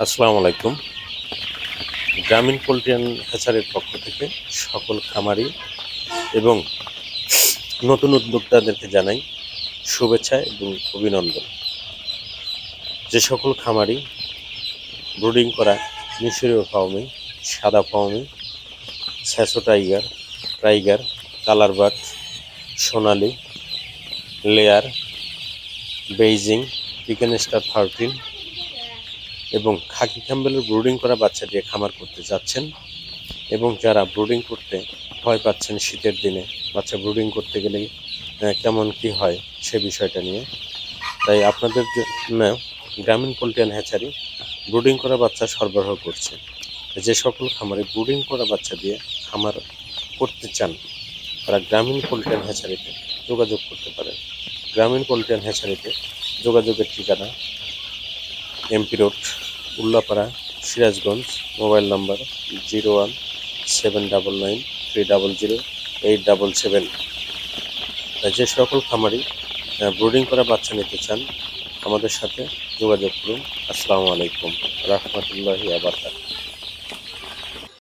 আসসালামু আলাইকুম। গ্রামীণ পোল্ট্রি অ্যান্ড হ্যাচারির পক্ষ থেকে সকল খামারি এবং নতুন উদ্যোক্তাদেরকে জানাই শুভেচ্ছা এবং অভিনন্দন। যে সকল খামারি ব্রুডিং করা মিশরীয় ফার্মে, সাদা ফার্মে, স্যাসো টাইগার, টাইগার, কালার বার্ড, সোনালি, লেয়ার, বেইজিং, চিকেন স্টার 13 এবং খাকি ক্যাম্বেলের ব্রুডিং করা বাচ্চা দিয়ে খামার করতে যাচ্ছেন এবং যারা ব্রুডিং করতে ভয় পাচ্ছেন শীতের দিনে বাচ্চা ব্রুডিং করতে গেলে কেমন কি হয় সে বিষয়টা নিয়ে, তাই আপনাদের জন্য গ্রামীণ পোল্ট্রি অ্যান্ড হ্যাচারি ব্রুডিং করা বাচ্চা সরবরাহ করছে। যে সকল খামারে ব্রুডিং করা বাচ্চা দিয়ে খামার করতে চান তারা গ্রামীণ পোল্ট্রি অ্যান্ড হ্যাচারিতে যোগাযোগ করতে পারেন। গ্রামীণ পোল্ট্রি অ্যান্ড হ্যাচারিতে যোগাযোগের ঠিকানা MP road, Ullapara, Sirajganj. Mobile number 017993008877। যে সকল খামারি ব্রুডিং করা বাচ্চা নিতে চান আমাদের সাথে যোগাযোগ করুন। আসসালামু আলাইকুম রাহমাতুল্লাহি ওয়া বারাকাতুহু।